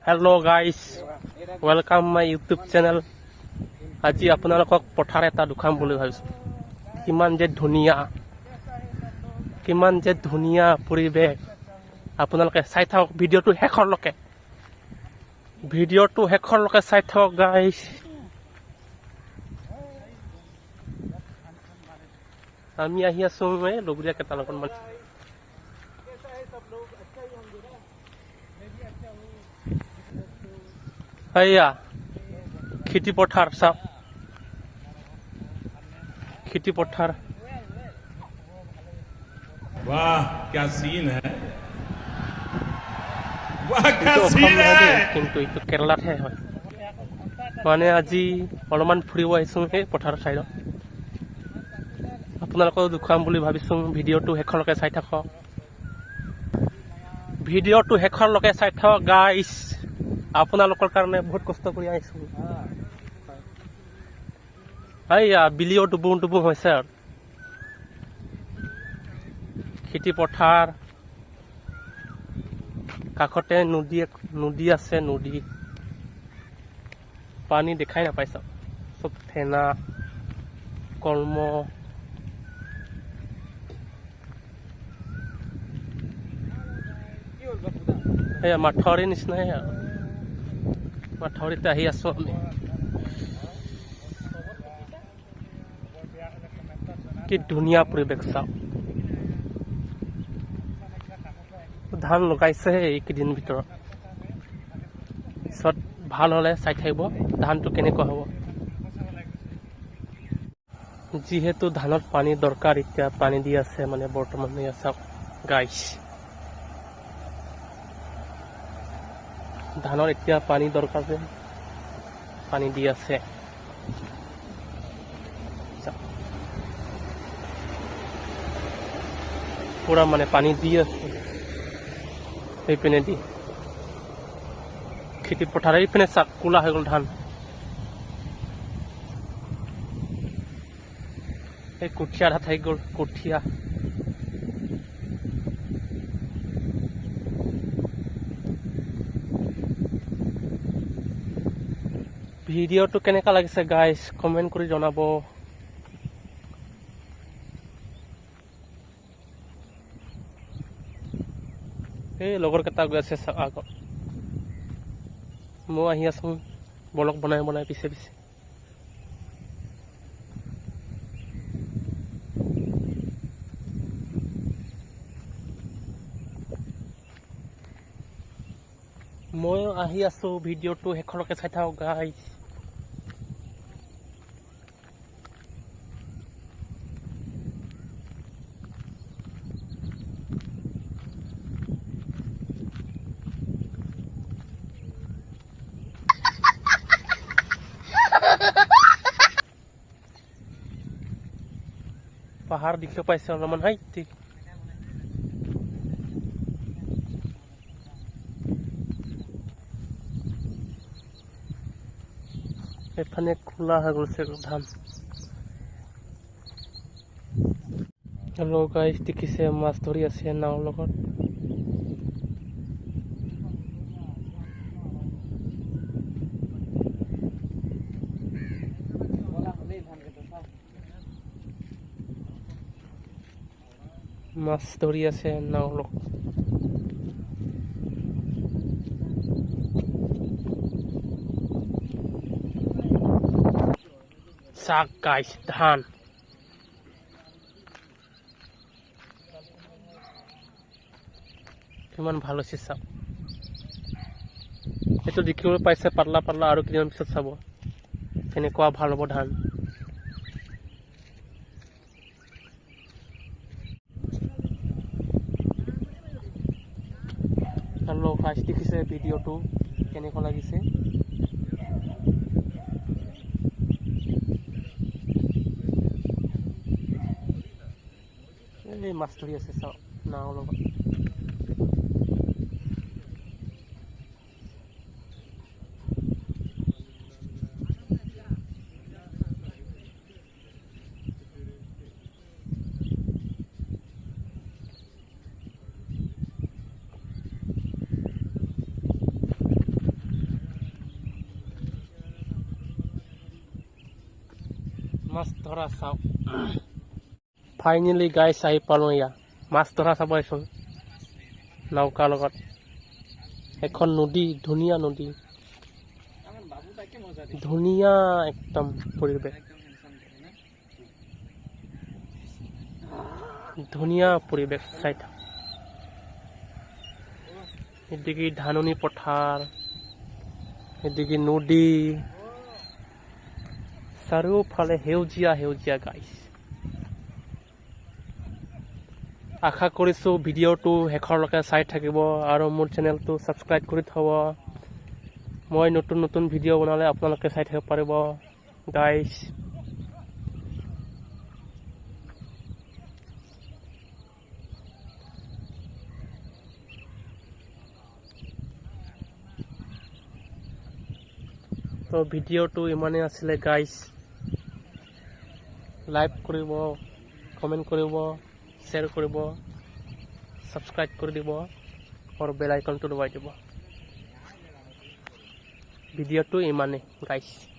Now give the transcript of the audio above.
Hello' guys, welcome my YouTube channel. আজি আপোনালোকক পথাৰ এটা দেখাম বুলি ভাবিছোঁ। কিমান যে ধুনীয়া পৰিৱেশ। আপোনালোকে চাই থাকক ভিডিঅ'টো শেষৰলৈকে চাই থাকক গাইজ। আমি আহি আছোঁ লগৰীয়া কেইটাৰ লগত মানে। এয়া খেতি পথাৰ চাওক, খেতি পথাৰ। वाह क्या सीन है, वाह এইটো क्या অসম सीन নহয় দেই, है। কিন্তু এইটো কেৰেলাতহে হয়। মানে আজি অলপমান ফুৰিব আহিছোঁ সেই পথাৰৰ চাইডত। আপোনালোকক দেখুৱাম বুলি ভাবিছোঁ। ভিডিঅ'টো শেষৰলৈকে চাই থাকক। গাইজ। আপোনালোকৰ কাৰণে বহুত কষ্ট কৰি আহিছোঁ। এইয়া বিলিও ডুবুং হৈছে আৰু খেতি পথাৰ কাষতে নদী আছে। নদী পানী দেখাই নাপাই চব ফেনা কলম। এয়া মাথাউৰি নিচিনাই আৰু মাথাউৰিতে আহি আছো আমি। কি ধুনীয়া পৰিৱেশ চাওক। ধান লগাইছে এইকেইদিন ভিতৰত। পিছত ভাল হ'লে চাই থাকিব ধানটো কেনেকুৱা হ'ব। যিহেতু ধানত পানী দৰকাৰ, এতিয়া পানী দি আছে মানে বৰ্তমান। চাওক গাইছ, ধানৰ এতিয়া পানী দৰকাৰ যে পানী দি আছে। পুৰা মানে পানী দি আছে সেইপিনে দি খেতি পথাৰ। এইপিনে চাক কোলা হৈ গ'ল ধান। এই কঠীয়া ধাত হৈ গ'ল। কঠীয়া ভিডিঅ'টো কেনেকুৱা লাগিছে গাইজ, কমেণ্ট কৰি জনাব। এই লগৰ কেইটা গৈ আছে আগত, মই আহি আছো ব্লগ বনাই পিছে। মই আহি আছো, ভিডিঅ'টো শেষৰলৈকে চাই থাকক গাইজ। পাহাৰ দেখিব পাইছে অলপমান। এফালে খোলা হৈ গৈছে ধান। হেল্ল' গাইজ, দেখিছে মাছ ধৰি আছে নাওৰ লগত। মাছ ধৰি আছে নাওৰ লগত। চাক গাইজ, ধান কিমান ভাল হৈছে চাওক। এইটো দেখিবলৈ পাইছে পাতলা আৰু কেইদিনমান পিছত চাব কেনেকুৱা ভাল হ'ব ধান। হেল্ল' গাইজ, দেখিছে ভিডিঅ'টো কেনেকুৱা লাগিছে। এই মাছ ধৰি আছে চাওক নাওৰ লগত। মাছ ধৰা চাওক ফাইনেলি গাইছ আহি পালোঁ এয়া মাছ ধৰা চাব আহিছোঁ নৌকাৰ লগত এখন নদী ধুনীয়া নদী ধুনীয়া একদম পৰিৱেশ ধুনীয়া পৰিৱেশ চাই থাক এদিকে ধাননি পথাৰ এদিকে নদী চাৰিওফালে সেউজীয়া সেউজীয়া গাইছ আশা কৰিছোঁ ভিডিঅ'টো শেষৰলৈকে চাই থাকিব আৰু মোৰ চেনেলটো ছাবস্ক্ৰাইব কৰি থ'ব মই নতুন নতুন ভিডিঅ' বনালে আপোনালোকে চাই থাকিব পাৰিব গাইছ তো ভিডিঅ'টো ইমানেই আছিলে গাইছ লাইক কৰিব কমেণ্ট কৰিব শ্বেয়াৰ কৰিব ছাবস্ক্ৰাইব কৰি দিব আৰু বেল আইকনটো দবাই দিব ভিডিঅ'টো ইমানেই গাইছ